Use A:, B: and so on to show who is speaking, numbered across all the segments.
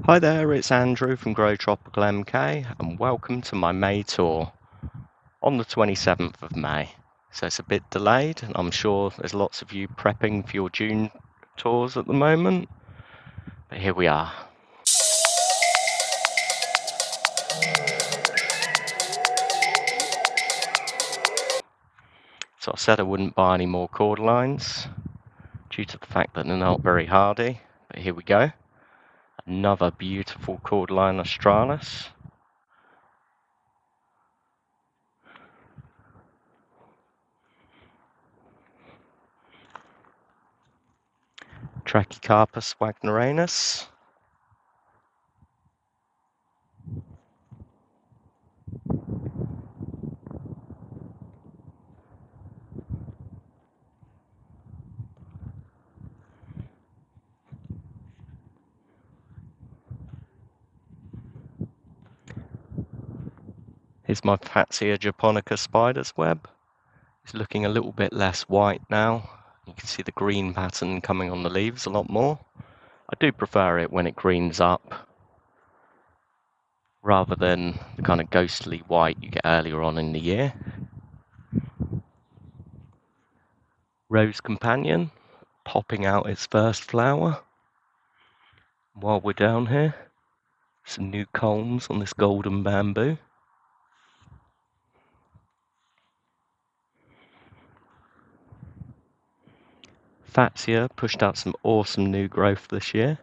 A: Hi there, it's Andrew from Grow Tropical MK and welcome to my May tour on the 27th of May. So it's a bit delayed and I'm sure there's lots of you prepping for your June tours at the moment, but here we are. So I said I wouldn't buy any more cordylines due to the fact that they're not very hardy, but here we go. Another beautiful cordyline australis. Trachycarpus wagneranus. Here's my Fatsia japonica spider's web. It's looking a little bit less white now. You can see the green pattern coming on the leaves a lot more. I do prefer it when it greens up rather than the kind of ghostly white you get earlier on in the year. Rose companion popping out its first flower. While we're down here, some new culms on this golden bamboo. Fatsia pushed out some awesome new growth this year.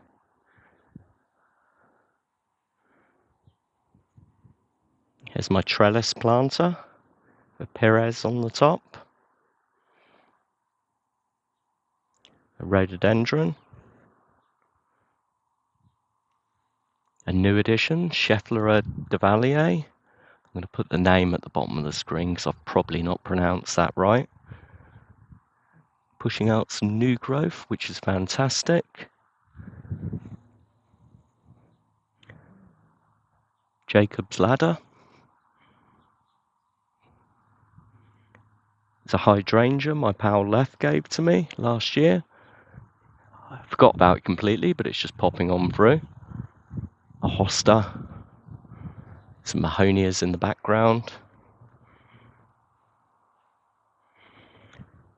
A: Here's my trellis planter with Pires on the top. A rhododendron. A new addition, Schefflera de Valier. I'm going to put the name at the bottom of the screen because I've probably not pronounced that right. Pushing out some new growth, which is fantastic. Jacob's Ladder. It's a hydrangea my pal Left gave to me last year. I forgot about it completely, but it's just popping on through. A hosta. Some mahonias in the background.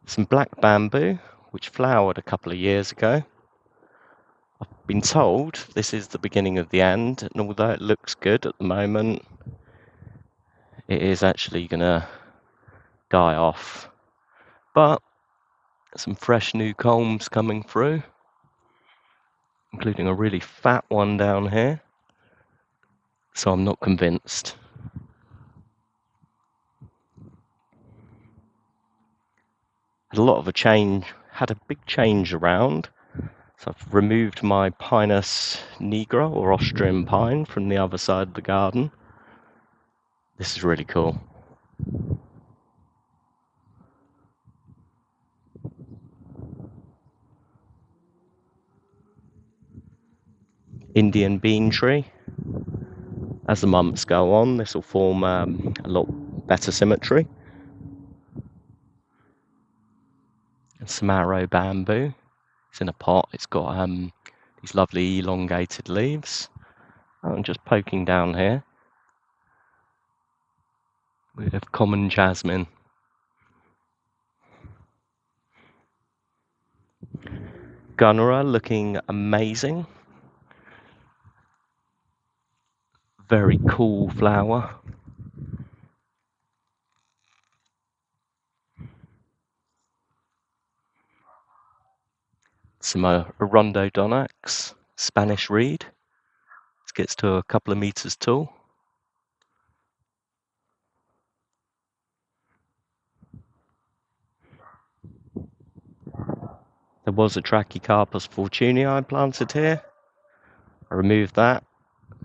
A: Some black bamboo, which flowered a couple of years ago. I've been told this is the beginning of the end, and although it looks good at the moment, it is actually going to die off. But some fresh new culms coming through, including a really fat one down here. So I'm not convinced. Had a big change around. So I've removed my Pinus nigra or Austrian pine from the other side of the garden. This is really cool. Indian bean tree. As the months go on, this will form a lot better symmetry. And some arrow bamboo. It's in a pot. It's got these lovely elongated leaves. I'm just poking down here. We have common jasmine. Gunnera looking amazing. Very cool flower. Some Arundodonx, Spanish reed. It gets to a couple of meters tall. There was a Trachycarpus fortunei I planted here. I removed that.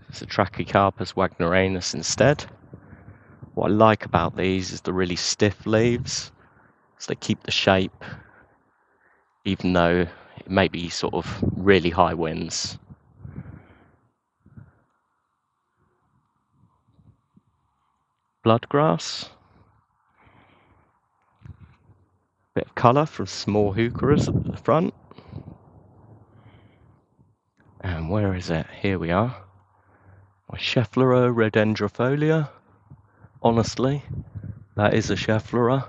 A: It's a Trachycarpus wagneranus instead. What I like about these is the really stiff leaves, so they keep the shape, even though it may be sort of really high winds. Bloodgrass. Bit of colour from small heucheras at the front. And where is it? Here we are. My Schefflera redendrifolia. Honestly, that is a Schefflera,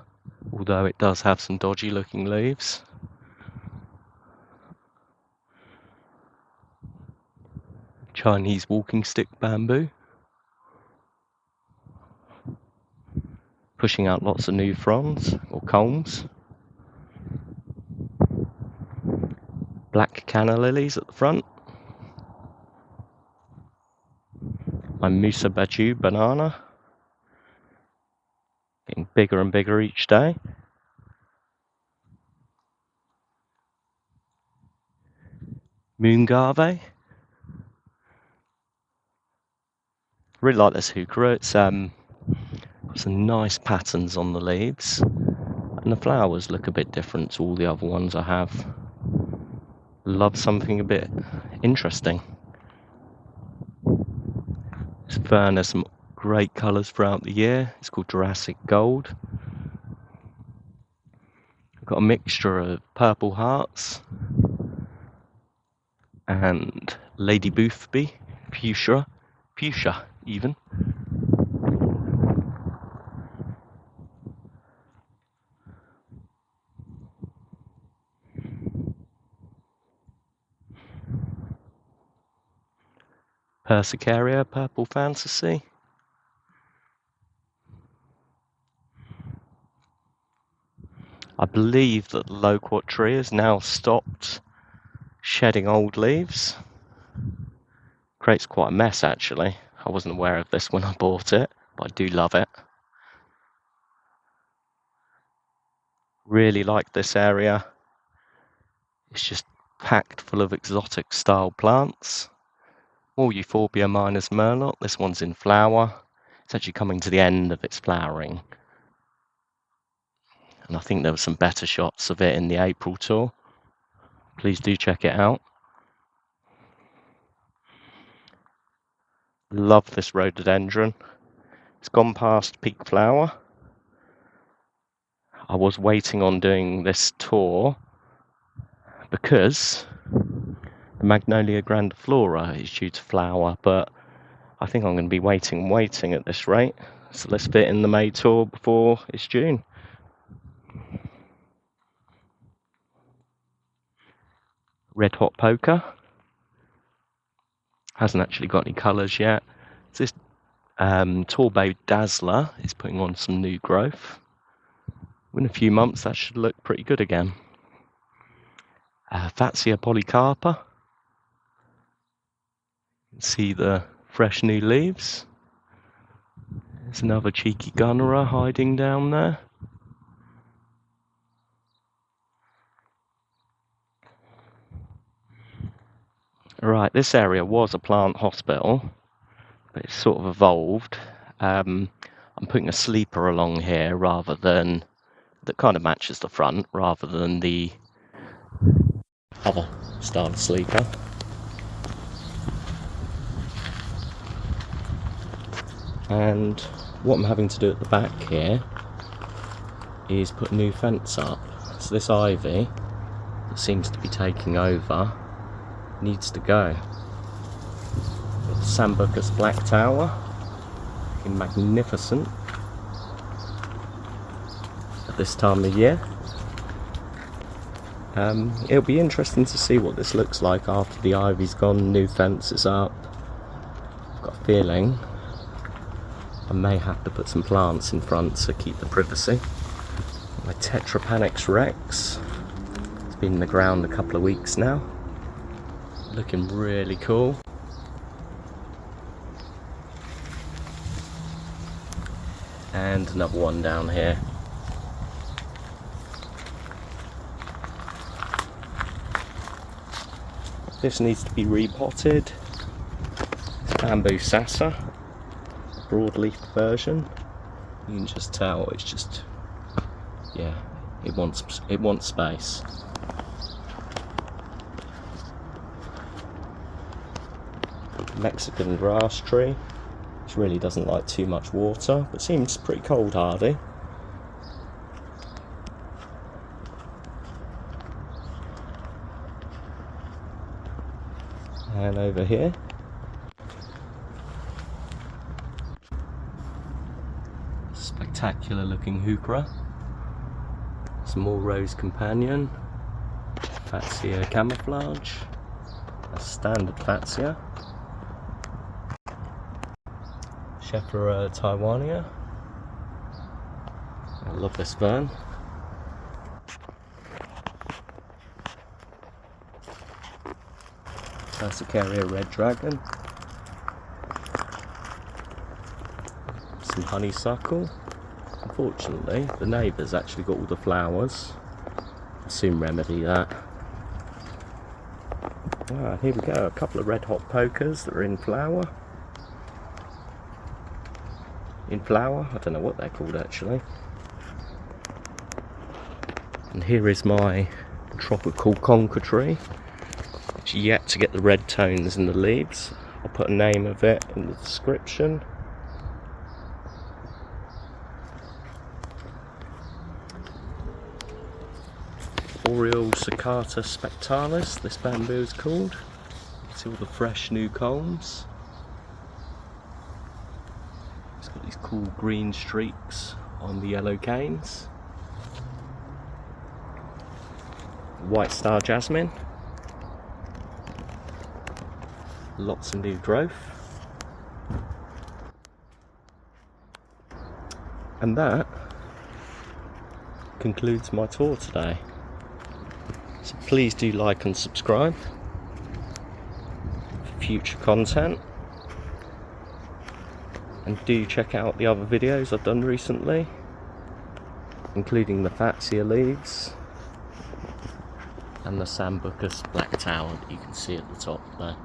A: although it does have some dodgy looking leaves. Chinese walking stick bamboo. Pushing out lots of new fronds or culms. Black canna lilies at the front. My Musa Baju banana. Getting bigger and bigger each day. Moongave. Really like this heuchera. It's got some nice patterns on the leaves. And the flowers look a bit different to all the other ones I have. Love something a bit interesting. This fern has some great colours throughout the year. It's called Jurassic Gold. I've got a mixture of purple hearts and Lady Boothby, fuchsia even. Persicaria, purple fantasy. I believe that the loquat tree has now stopped shedding old leaves. Creates quite a mess actually. I wasn't aware of this when I bought it, but I do love it. Really like this area. It's just packed full of exotic style plants. More Euphorbia minus Merlot. This one's in flower. It's actually coming to the end of its flowering. And I think there were some better shots of it in the April tour. Please do check it out. Love this rhododendron. It's gone past peak flower. I was waiting on doing this tour because the Magnolia grandiflora is due to flower, but I think I'm going to be waiting at this rate. So let's fit in the May tour before it's June. Red Hot Poker. Hasn't actually got any colours yet. This Torbo Dazzler is putting on some new growth. In a few months that should look pretty good again. Fatsia polycarpa. You can see the fresh new leaves. There's another cheeky gunnera hiding down there. Right, this area was a plant hospital, but it's sort of evolved. I'm putting a sleeper along here rather than, that kind of matches the front, rather than the other style of sleeper. And what I'm having to do at the back here is put a new fence up. So this ivy that seems to be taking over needs to go. Got the Sambucus Black Tower, looking magnificent at this time of year. It'll be interesting to see what this looks like after the ivy's gone, new fence is up. I've got a feeling I may have to put some plants in front to keep the privacy. My Tetrapanax Rex, it's been in the ground a couple of weeks now. Looking really cool. And another one down here. This needs to be repotted. It's bamboo sasa, broadleaf version. You can just tell it's just, yeah, it wants space. Mexican grass tree, which really doesn't like too much water, but seems pretty cold hardy. down over here. Spectacular looking heuchera. Some more rose companion. Fatsia camouflage. A standard Fatsia. Schefflera Taiwania. I love this fern. Persicaria red dragon. Some honeysuckle. Unfortunately, the neighbour's actually got all the flowers. I'll soon remedy that. Ah, here we go, a couple of red hot pokers that are in flower. I don't know what they're called actually. And here is my tropical conker tree. It's yet to get the red tones in the leaves. I'll put a name of it in the description. Oriole Succata spectalis, this bamboo is called. See all the fresh new culms. It's got these cool green streaks on the yellow canes. White star jasmine. Lots of new growth. And that concludes my tour today. So please do like and subscribe for future content, and do check out the other videos I've done recently, including the Fatsia leaves and the Sambucus black tower that you can see at the top there.